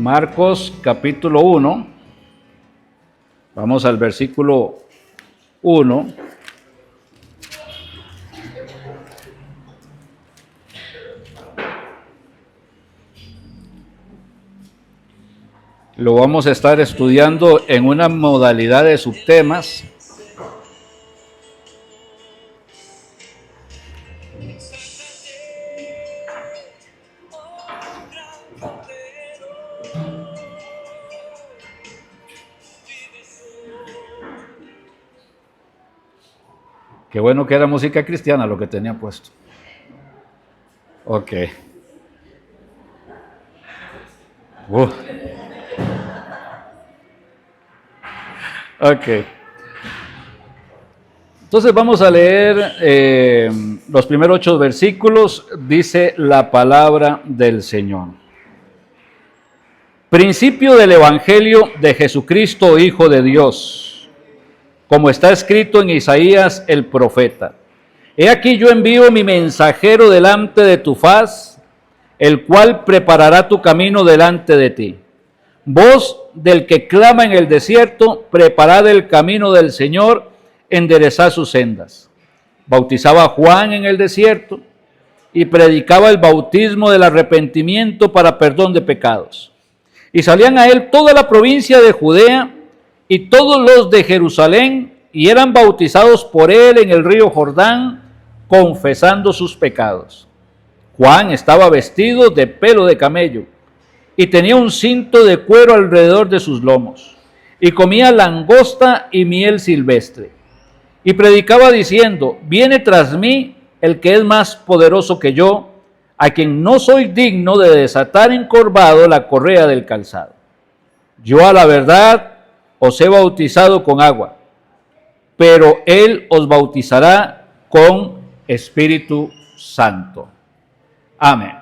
Marcos capítulo 1, vamos al versículo 1. Lo vamos a estar estudiando en una modalidad de subtemas. Qué bueno que era música cristiana lo que tenía puesto. Ok. Ok. Entonces vamos a leer los primeros 8 versículos. Dice la palabra del Señor. Principio del Evangelio de Jesucristo, Hijo de Dios, como está escrito en Isaías el profeta. He aquí yo envío mi mensajero delante de tu faz, el cual preparará tu camino delante de ti. Voz del que clama en el desierto, preparad el camino del Señor, enderezad sus sendas. Bautizaba a Juan en el desierto y predicaba el bautismo del arrepentimiento para perdón de pecados. Y salían a él toda la provincia de Judea y todos los de Jerusalén, y eran bautizados por él en el río Jordán, confesando sus pecados. Juan estaba vestido de pelo de camello y tenía un cinto de cuero alrededor de sus lomos, y comía langosta y miel silvestre. Y predicaba diciendo: viene tras mí el que es más poderoso que yo, a quien no soy digno de desatar encorvado la correa del calzado. Yo a la verdad os he bautizado con agua, pero él os bautizará con Espíritu Santo. Amén.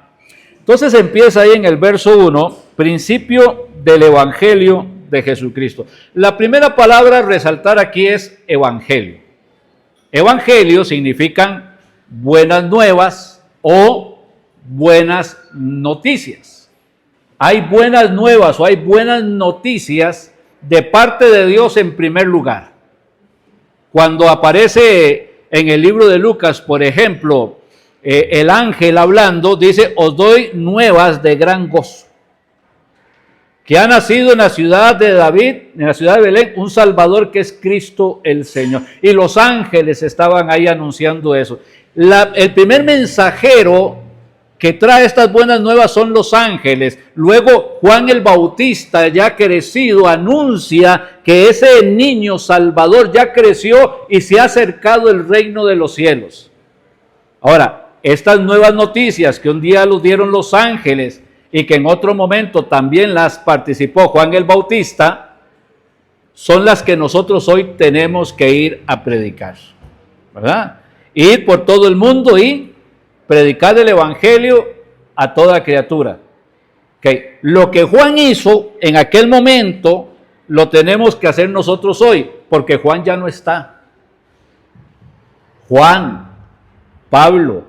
Entonces empieza ahí en el verso 1, principio del Evangelio de Jesucristo. La primera palabra a resaltar aquí es Evangelio. Evangelio significan buenas nuevas o buenas noticias. Hay buenas nuevas o hay buenas noticias de parte de Dios en primer lugar. Cuando aparece en el libro de Lucas, por ejemplo, el ángel hablando, dice: os doy nuevas de gran gozo, que ha nacido en la ciudad de David, en la ciudad de Belén, un Salvador que es Cristo el Señor. Y los ángeles estaban ahí anunciando eso. El primer mensajero que trae estas buenas nuevas son los ángeles. Luego Juan el Bautista, ya crecido, anuncia que ese niño Salvador ya creció y se ha acercado el reino de los cielos. Ahora, estas nuevas noticias que un día los dieron los ángeles y que en otro momento también las participó Juan el Bautista, son las que nosotros hoy tenemos que ir a predicar, ¿verdad? Ir por todo el mundo y predicar el evangelio a toda criatura. Okay. Lo que Juan hizo en aquel momento lo tenemos que hacer nosotros hoy, porque Juan ya no está. Juan, Pablo,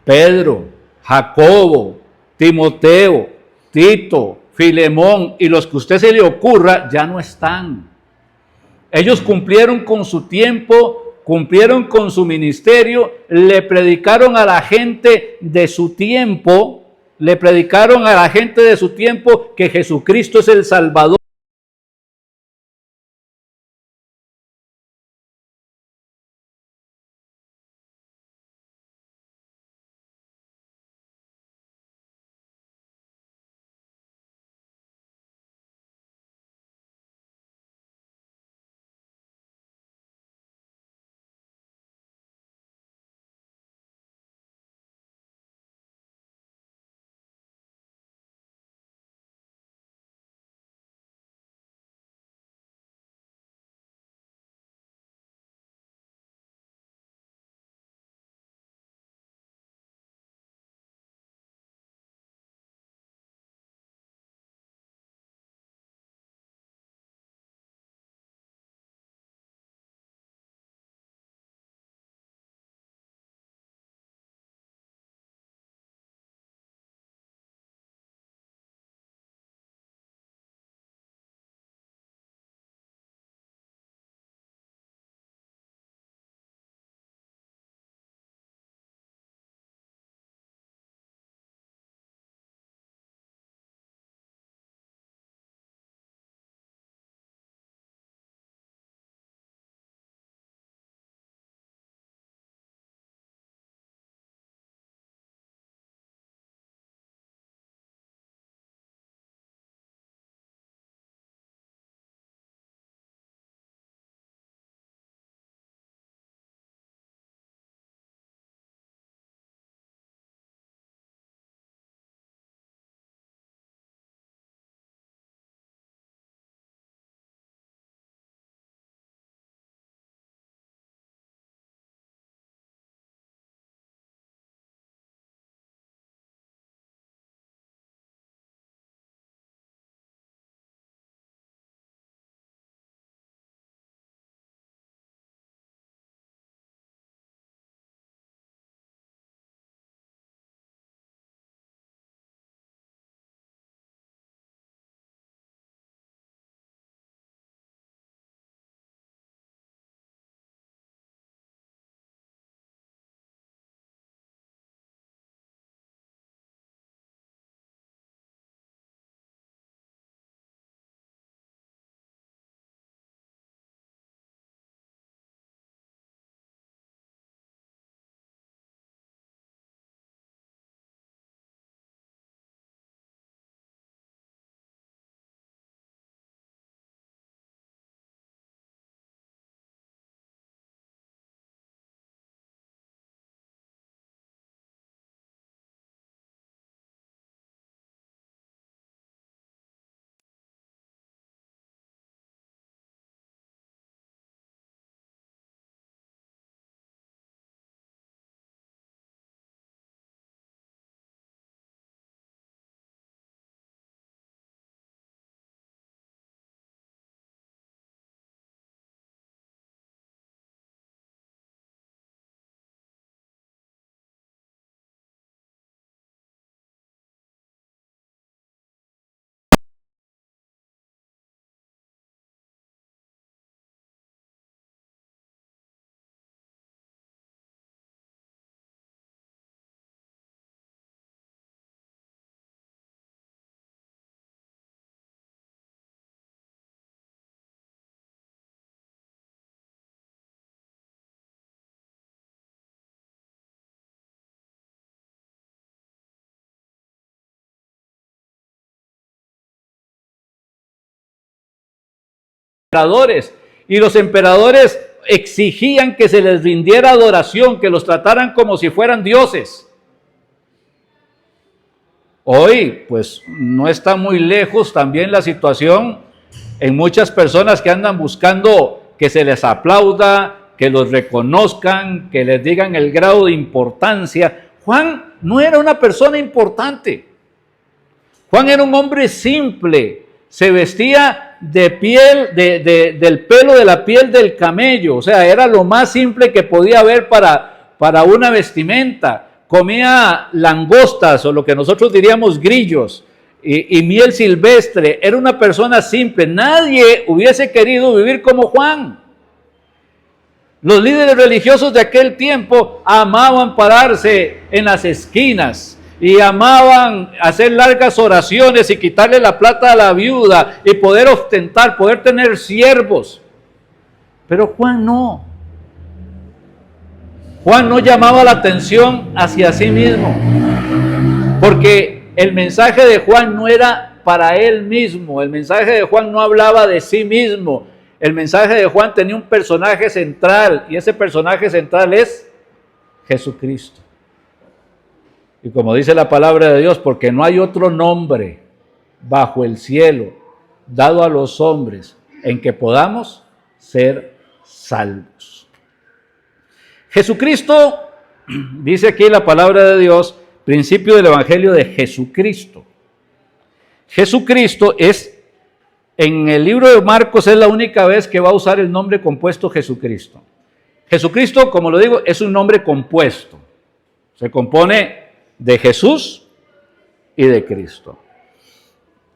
Pedro, Jacobo, Timoteo, Tito, Filemón y los que a usted se le ocurra ya no están. Ellos cumplieron con su tiempo, cumplieron con su ministerio, le predicaron a la gente de su tiempo, que Jesucristo es el Salvador. emperadores, y los emperadores exigían que se les rindiera adoración, que los trataran como si fueran dioses. Hoy, pues, no está muy lejos también la situación en muchas personas que andan buscando que se les aplauda, que los reconozcan, que les digan el grado de importancia. Juan no era una persona importante. Juan era un hombre simple, se vestía de piel, del pelo de la piel del camello, o sea, era lo más simple que podía haber para una vestimenta. Comía langostas, o lo que nosotros diríamos grillos, y miel silvestre. Era una persona simple. Nadie hubiese querido vivir como Juan. Los líderes religiosos de aquel tiempo amaban pararse en las esquinas y amaban hacer largas oraciones y quitarle la plata a la viuda y poder ostentar, poder tener siervos. Pero Juan no. Juan no llamaba la atención hacia sí mismo, porque el mensaje de Juan no era para él mismo. El mensaje de Juan no hablaba de sí mismo. El mensaje de Juan tenía un personaje central, y ese personaje central es Jesucristo. Y como dice la palabra de Dios, porque no hay otro nombre bajo el cielo dado a los hombres en que podamos ser salvos. Jesucristo, dice aquí la palabra de Dios, principio del Evangelio de Jesucristo. Jesucristo es, en el libro de Marcos es la única vez que va a usar el nombre compuesto Jesucristo. Jesucristo, como lo digo, es un nombre compuesto. Se compone de Jesús y de Cristo.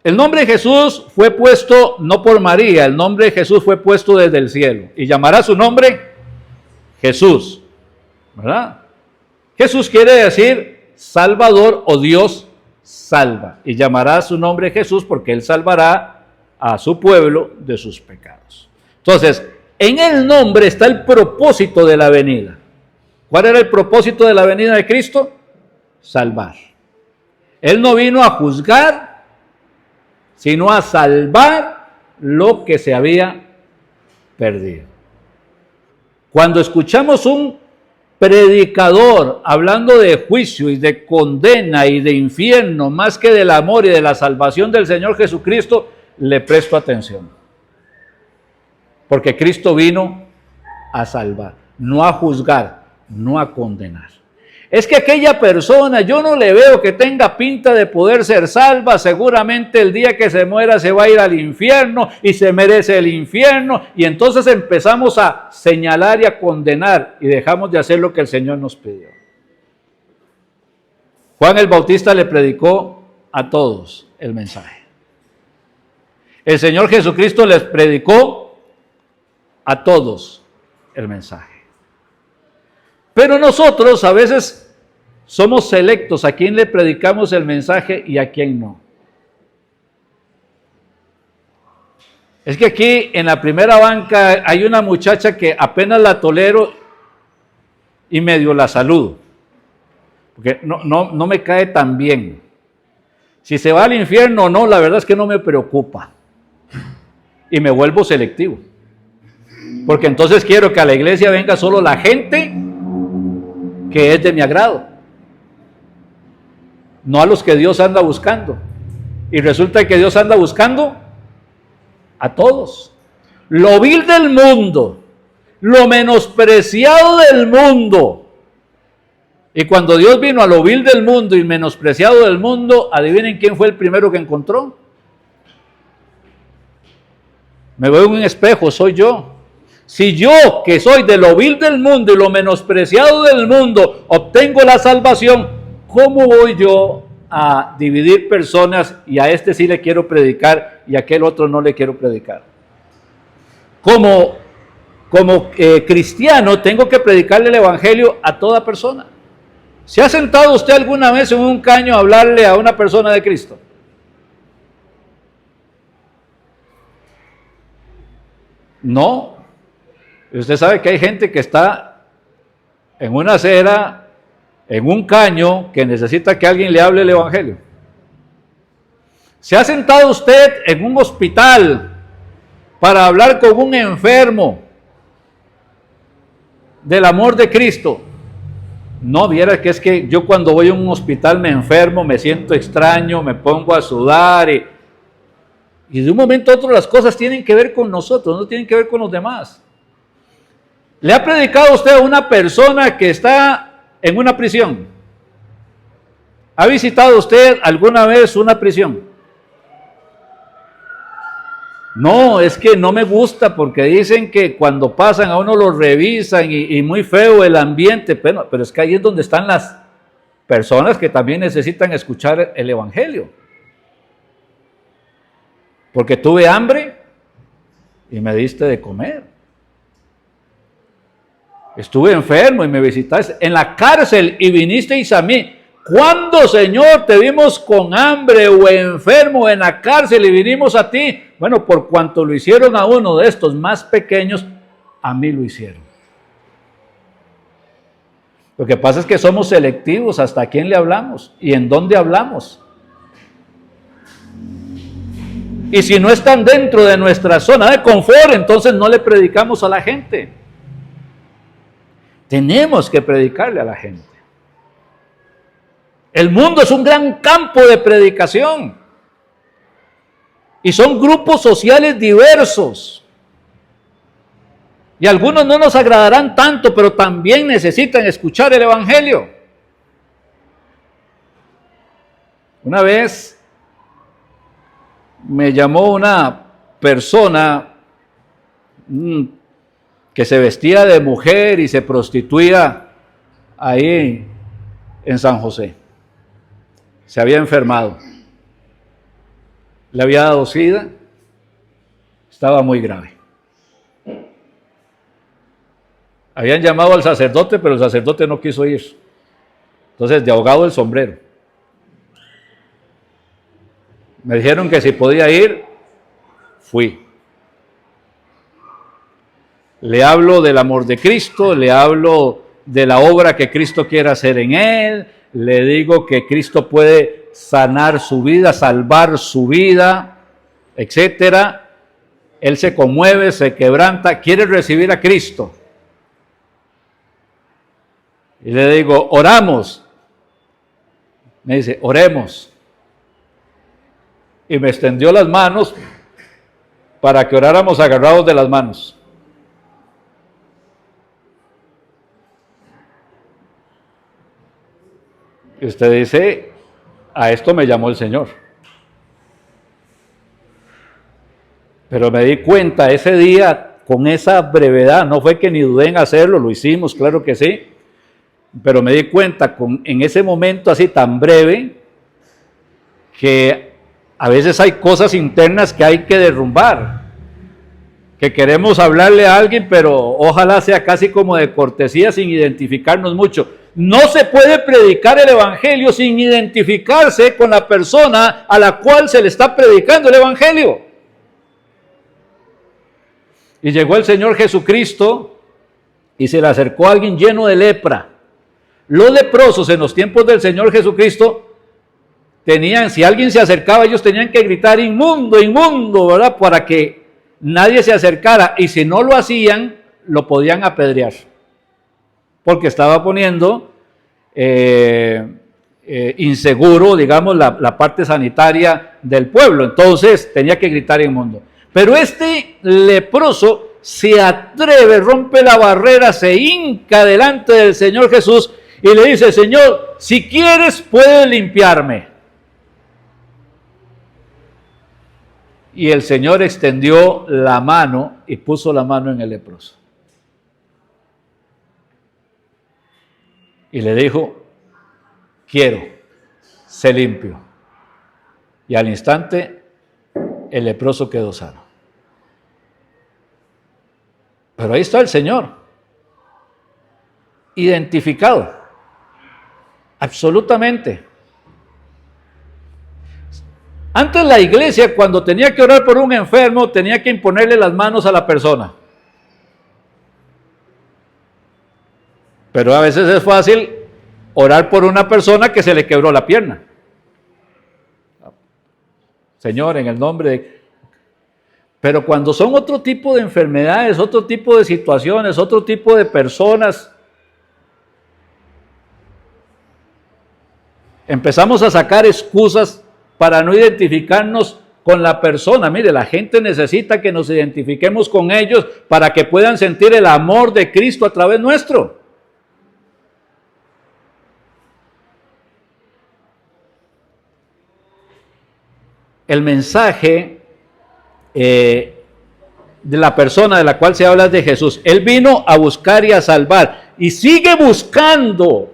El nombre de Jesús fue puesto no por María, el nombre de Jesús fue puesto desde el cielo. Y llamará su nombre Jesús, ¿verdad? Jesús quiere decir Salvador o Dios salva. Y llamará su nombre Jesús porque Él salvará a su pueblo de sus pecados. Entonces, en el nombre está el propósito de la venida. ¿Cuál era el propósito de la venida de Cristo? Salvar. Él no vino a juzgar, sino a salvar lo que se había perdido. Cuando escuchamos un predicador hablando de juicio y de condena y de infierno, más que del amor y de la salvación del Señor Jesucristo, le presto atención. Porque Cristo vino a salvar, no a juzgar, no a condenar. Es que aquella persona, yo no le veo que tenga pinta de poder ser salva, seguramente el día que se muera se va a ir al infierno y se merece el infierno, y entonces empezamos a señalar y a condenar y dejamos de hacer lo que el Señor nos pidió. Juan el Bautista le predicó a todos el mensaje. El Señor Jesucristo les predicó a todos el mensaje. Pero nosotros a veces somos selectos a quién le predicamos el mensaje y a quién no. Es que aquí en la primera banca hay una muchacha que apenas la tolero y medio la saludo, porque no me cae tan bien. Si se va al infierno o no, la verdad es que no me preocupa. Y me vuelvo selectivo, porque entonces quiero que a la iglesia venga solo la gente que es de mi agrado, no a los que Dios anda buscando. Y resulta que Dios anda buscando a todos. Lo vil del mundo, lo menospreciado del mundo. Y cuando Dios vino a lo vil del mundo y menospreciado del mundo, adivinen quién fue el primero que encontró. Me veo en un espejo, soy yo. Si yo, que soy de lo vil del mundo y lo menospreciado del mundo, obtengo la salvación, ¿cómo voy yo a dividir personas y a este sí le quiero predicar y a aquel otro no le quiero predicar? Como cristiano tengo que predicarle el evangelio a toda persona. ¿Se ha sentado usted alguna vez en un caño a hablarle a una persona de Cristo? No. Usted sabe que hay gente que está en una acera, en un caño, que necesita que alguien le hable el evangelio. ¿Se ha sentado usted en un hospital para hablar con un enfermo del amor de Cristo. No, viera que es que yo cuando voy a un hospital me enfermo, me siento extraño, me pongo a sudar y de un momento a otro las cosas tienen que ver con nosotros, no tienen que ver con los demás. ¿Le ha predicado usted a una persona que está en una prisión? ¿Ha visitado usted alguna vez una prisión? No, es que no me gusta porque dicen que cuando pasan a uno lo revisan y muy feo el ambiente, pero es que ahí es donde están las personas que también necesitan escuchar el evangelio. Porque tuve hambre y me diste de comer. Estuve enfermo y me visitaste en la cárcel y vinisteis a mí. ¿Cuándo, Señor, te vimos con hambre o enfermo en la cárcel y vinimos a ti? Bueno, por cuanto lo hicieron a uno de estos más pequeños, a mí lo hicieron. Lo que pasa es que somos selectivos hasta a quién le hablamos y en dónde hablamos. Y si no están dentro de nuestra zona de confort, entonces no le predicamos a la gente. Tenemos que predicarle a la gente. El mundo es un gran campo de predicación. Y son grupos sociales diversos. Y algunos no nos agradarán tanto, pero también necesitan escuchar el evangelio. Una vez me llamó una persona que se vestía de mujer y se prostituía ahí en San José. Se había enfermado. Le había dado SIDA. Estaba muy grave. Habían llamado al sacerdote, pero el sacerdote no quiso ir. Entonces, de ahogado el sombrero. Me dijeron que si podía ir, fui. Le hablo del amor de Cristo, le hablo de la obra que Cristo quiere hacer en él, le digo que Cristo puede sanar su vida, salvar su vida, etcétera. Él se conmueve, se quebranta, quiere recibir a Cristo. Y le digo, oramos. Me dice, oremos. Y me extendió las manos para que oráramos agarrados de las manos. Y usted dice, a esto me llamó el Señor. Pero me di cuenta ese día, con esa brevedad, no fue que ni dudé en hacerlo, lo hicimos, claro que sí, pero me di cuenta en ese momento así tan breve, que a veces hay cosas internas que hay que derrumbar, que queremos hablarle a alguien, pero ojalá sea casi como de cortesía, sin identificarnos mucho. No se puede predicar el evangelio sin identificarse con la persona a la cual se le está predicando el evangelio. Y llegó el Señor Jesucristo y se le acercó a alguien lleno de lepra. Los leprosos en los tiempos del Señor Jesucristo tenían, si alguien se acercaba, ellos tenían que gritar inmundo, inmundo, ¿verdad? Para que nadie se acercara, y si no lo hacían, lo podían apedrear, porque estaba poniendo inseguro, digamos, la parte sanitaria del pueblo. Entonces tenía que gritar inmundo. Pero este leproso se atreve, rompe la barrera, se hinca delante del Señor Jesús y le dice, Señor, si quieres puedes limpiarme. Y el Señor extendió la mano y puso la mano en el leproso. Y le dijo, quiero, sé limpio. Y al instante, el leproso quedó sano. Pero ahí está el Señor, identificado, absolutamente. Antes la iglesia, cuando tenía que orar por un enfermo, tenía que imponerle las manos a la persona. Pero a veces es fácil orar por una persona que se le quebró la pierna. Señor, en el nombre de... Pero cuando son otro tipo de enfermedades, otro tipo de situaciones, otro tipo de personas, empezamos a sacar excusas para no identificarnos con la persona. Mire, la gente necesita que nos identifiquemos con ellos para que puedan sentir el amor de Cristo a través nuestro. El mensaje de la persona de la cual se habla es de Jesús. Él vino a buscar y a salvar y sigue buscando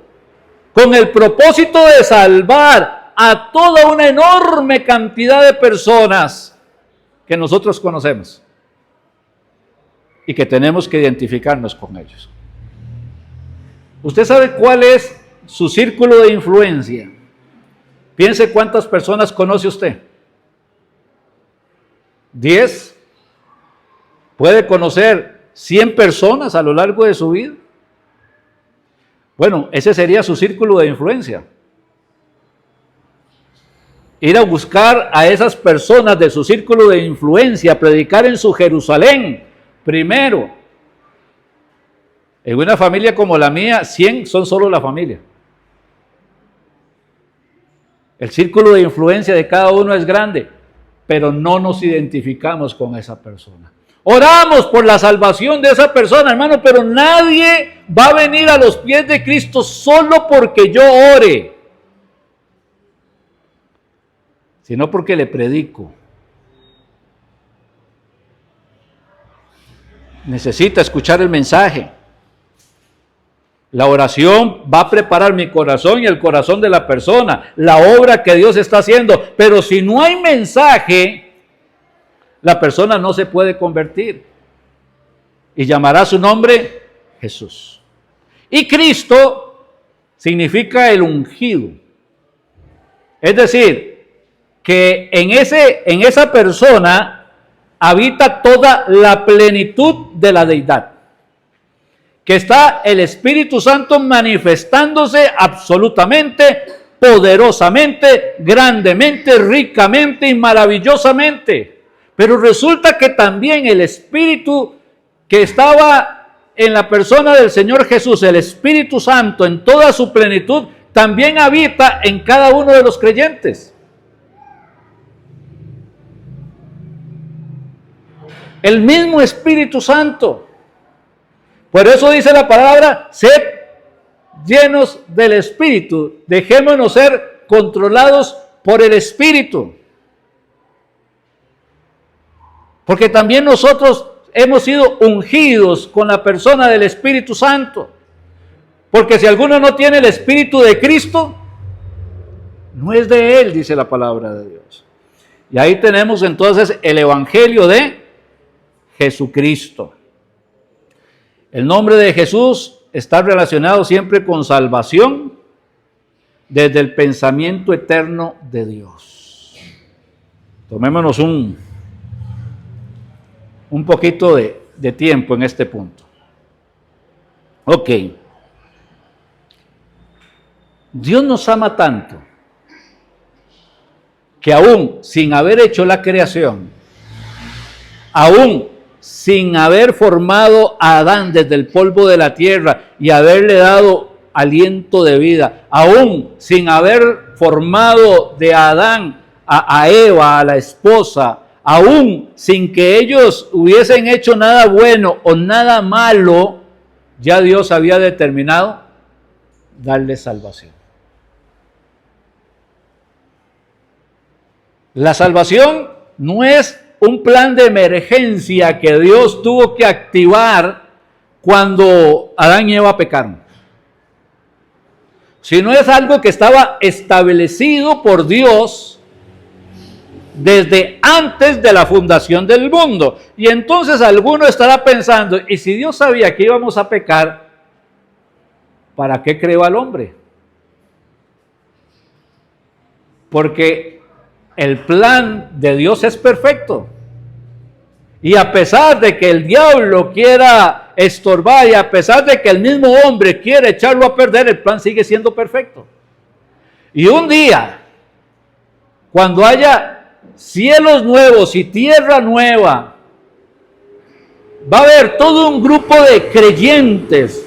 con el propósito de salvar a toda una enorme cantidad de personas que nosotros conocemos y que tenemos que identificarnos con ellos. ¿Usted sabe cuál es su círculo de influencia? Piense cuántas personas conoce usted. 10. ¿Puede conocer 100 personas a lo largo de su vida? Bueno, ese sería su círculo de influencia. Ir a buscar a esas personas de su círculo de influencia, predicar en su Jerusalén primero. En una familia como la mía, 100 son solo la familia. El círculo de influencia de cada uno es grande, pero no nos identificamos con esa persona. Oramos por la salvación de esa persona, hermano, pero nadie va a venir a los pies de Cristo solo porque yo ore, sino porque le predico. Necesita escuchar el mensaje. La oración va a preparar mi corazón y el corazón de la persona, la obra que Dios está haciendo. Pero si no hay mensaje, la persona no se puede convertir. Y llamará su nombre Jesús. Y Cristo significa el ungido. Es decir, que en esa persona habita toda la plenitud de la deidad. Que está el Espíritu Santo manifestándose absolutamente, poderosamente, grandemente, ricamente y maravillosamente. Pero resulta que también el Espíritu que estaba en la persona del Señor Jesús, el Espíritu Santo en toda su plenitud, también habita en cada uno de los creyentes. El mismo Espíritu Santo. Por eso dice la palabra, sed llenos del Espíritu, dejémonos ser controlados por el Espíritu. Porque también nosotros hemos sido ungidos con la persona del Espíritu Santo. Porque si alguno no tiene el Espíritu de Cristo, no es de él, dice la palabra de Dios. Y ahí tenemos entonces el Evangelio de Jesucristo. El nombre de Jesús está relacionado siempre con salvación desde el pensamiento eterno de Dios. Tomémonos un poquito de tiempo en este punto. Ok. Dios nos ama tanto que aún sin haber hecho la creación, aún sin haber formado a Adán desde el polvo de la tierra y haberle dado aliento de vida, aún sin haber formado de Adán a Eva, a la esposa, aún sin que ellos hubiesen hecho nada bueno o nada malo, ya Dios había determinado darle salvación. La salvación no es un plan de emergencia que Dios tuvo que activar cuando Adán y Eva pecaron, sino es algo que estaba establecido por Dios desde antes de la fundación del mundo. Y entonces alguno estará pensando, ¿y si Dios sabía que íbamos a pecar, para qué creó al hombre? Porque el plan de Dios es perfecto. Y a pesar de que el diablo quiera estorbar y a pesar de que el mismo hombre quiere echarlo a perder, el plan sigue siendo perfecto. Y un día, cuando haya cielos nuevos y tierra nueva, Va a haber todo un grupo de creyentes,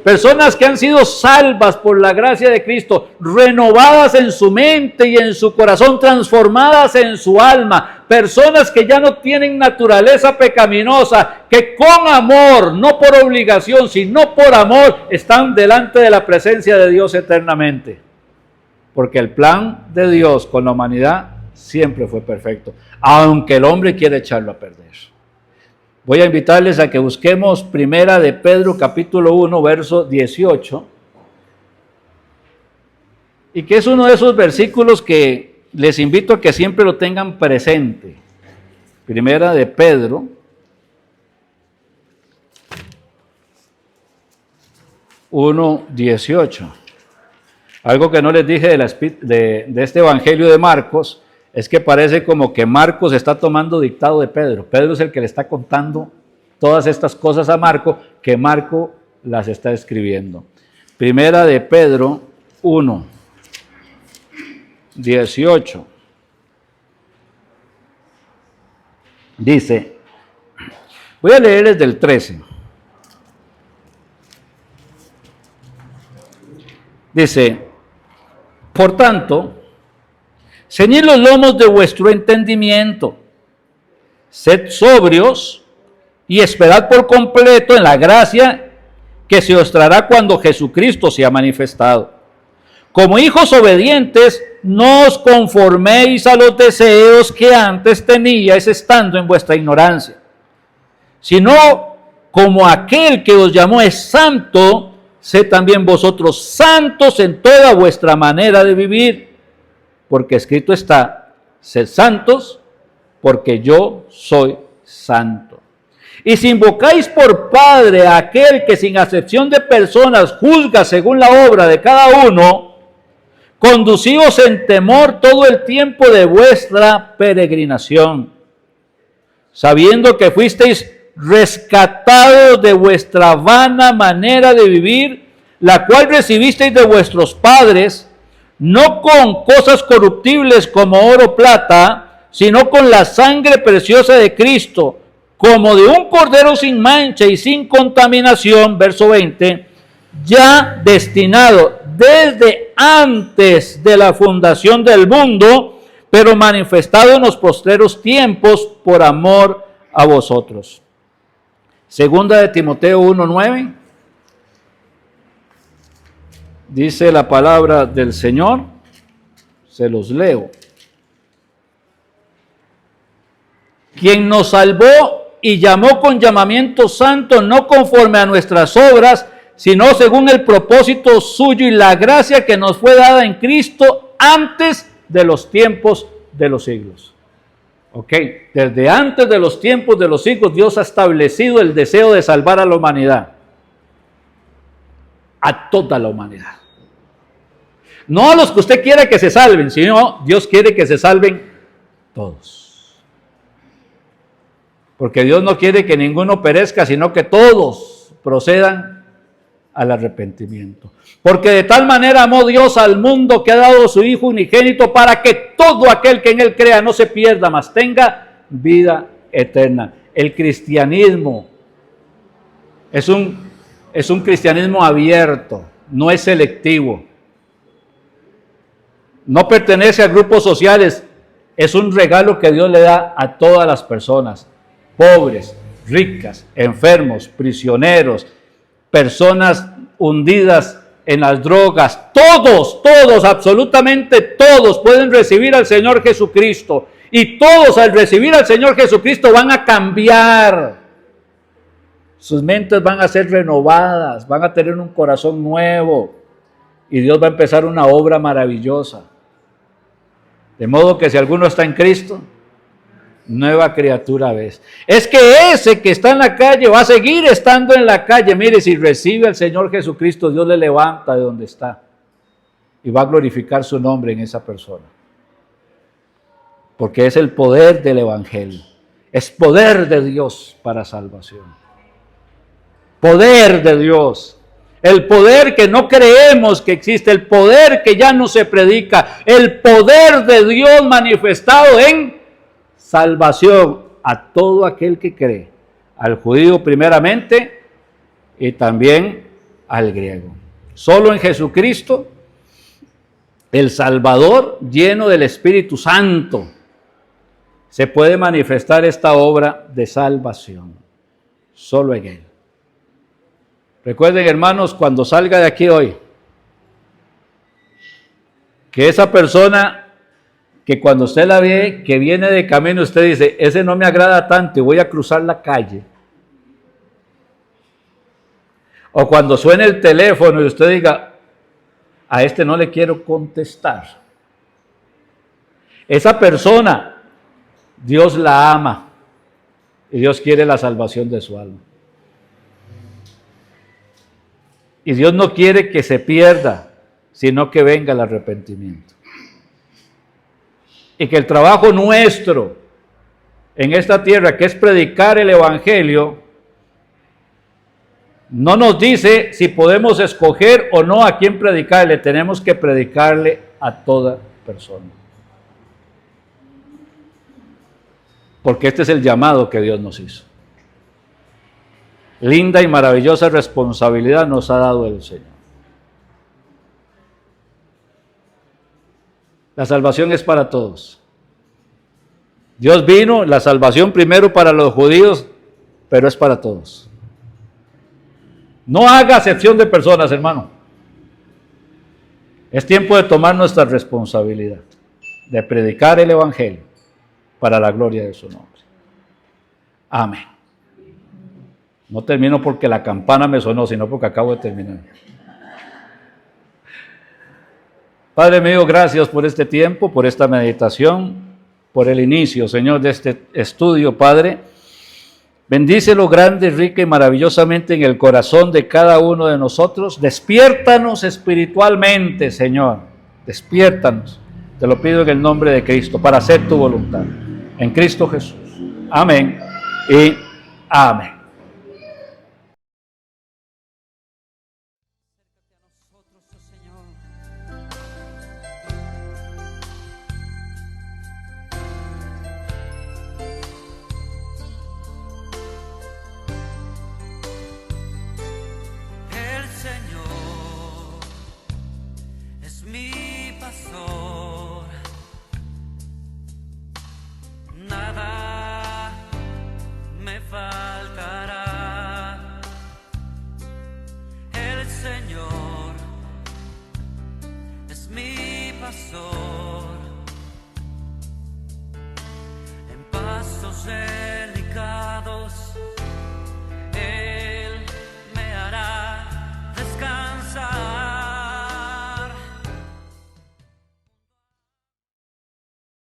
personas que han sido salvas por la gracia de Cristo, renovadas en su mente y en su corazón, transformadas en su alma, personas que ya no tienen naturaleza pecaminosa, que con amor, no por obligación, sino por amor, están delante de la presencia de Dios eternamente. Porque el plan de Dios con la humanidad siempre fue perfecto, aunque el hombre quiere echarlo a perder. Voy a invitarles a que busquemos Primera de Pedro, capítulo 1, verso 18, y que es uno de esos versículos que les invito a que siempre lo tengan presente. Primera de Pedro 1, 18. Algo que no les dije de este evangelio de Marcos, es que parece como que Marcos está tomando dictado de Pedro. Pedro es el que le está contando todas estas cosas a Marco, que Marco las está escribiendo. Primera de Pedro 1, 18. Dice, voy a leer desde el 13. Dice, por tanto, ceñid los lomos de vuestro entendimiento, sed sobrios y esperad por completo en la gracia que se os traerá cuando Jesucristo sea manifestado. Como hijos obedientes, no os conforméis a los deseos que antes teníais estando en vuestra ignorancia, sino como aquel que os llamó es santo, sed también vosotros santos en toda vuestra manera de vivir. Porque escrito está, sed santos, porque yo soy santo. Y si invocáis por Padre a aquel que sin acepción de personas juzga según la obra de cada uno, conducíos en temor todo el tiempo de vuestra peregrinación, sabiendo que fuisteis rescatados de vuestra vana manera de vivir, la cual recibisteis de vuestros padres, no con cosas corruptibles como oro o plata, sino con la sangre preciosa de Cristo, como de un cordero sin mancha y sin contaminación, verso 20, ya destinado desde antes de la fundación del mundo, pero manifestado en los postreros tiempos por amor a vosotros. Segunda de Timoteo 1:9. Dice la palabra del Señor, se los leo. Quien nos salvó y llamó con llamamiento santo, no conforme a nuestras obras, sino según el propósito suyo y la gracia que nos fue dada en Cristo antes de los tiempos de los siglos. Ok, desde antes de los tiempos de los siglos, Dios ha establecido el deseo de salvar a la humanidad. A toda la humanidad. No a los que usted quiere que se salven, sino Dios quiere que se salven todos. Porque Dios no quiere que ninguno perezca, sino que todos procedan al arrepentimiento. Porque de tal manera amó Dios al mundo que ha dado a su Hijo unigénito para que todo aquel que en Él crea no se pierda, mas tenga vida eterna. El cristianismo es un cristianismo abierto, no es selectivo. No pertenece a grupos sociales, es un regalo que Dios le da a todas las personas, pobres, ricas, enfermos, prisioneros, personas hundidas en las drogas, todos, absolutamente todos pueden recibir al Señor Jesucristo, y todos al recibir al Señor Jesucristo van a cambiar, sus mentes van a ser renovadas, van a tener un corazón nuevo, y Dios va a empezar una obra maravillosa. De modo que si alguno está en Cristo, nueva criatura ves. Es que ese que está en la calle va a seguir estando en la calle. Mire, si recibe al Señor Jesucristo, Dios le levanta de donde está y va a glorificar su nombre en esa persona. Porque es el poder del Evangelio. Es poder de Dios para salvación. Poder de Dios. El poder que no creemos que existe, el poder que ya no se predica, el poder de Dios manifestado en salvación a todo aquel que cree, al judío primeramente y también al griego. Solo en Jesucristo, el Salvador, lleno del Espíritu Santo, se puede manifestar esta obra de salvación. Solo en Él. Recuerden, hermanos, cuando salga de aquí hoy, que esa persona que cuando usted la ve, que viene de camino, usted dice, ese no me agrada tanto y voy a cruzar la calle. O cuando suene el teléfono y usted diga, a este no le quiero contestar. Esa persona, Dios la ama y Dios quiere la salvación de su alma. Y Dios no quiere que se pierda, sino que venga el arrepentimiento. Y que el trabajo nuestro en esta tierra, que es predicar el Evangelio, no nos dice si podemos escoger o no a quién predicarle. Tenemos que predicarle a toda persona. Porque este es el llamado que Dios nos hizo. Linda y maravillosa responsabilidad nos ha dado el Señor. La salvación es para todos. Dios vino, la salvación primero para los judíos, pero es para todos. No haga acepción de personas, hermano. Es tiempo de tomar nuestra responsabilidad, de predicar el Evangelio para la gloria de su nombre. Amén. No termino porque la campana me sonó, sino porque acabo de terminar. Padre mío, gracias por este tiempo, por esta meditación, por el inicio, Señor, de este estudio, Padre. Bendícelo grande, rica y maravillosamente en el corazón de cada uno de nosotros. Despiértanos espiritualmente, Señor. Despiértanos. Te lo pido en el nombre de Cristo, para hacer tu voluntad. En Cristo Jesús. Amén y amén. Nada me faltará. El Señor es mi pastor.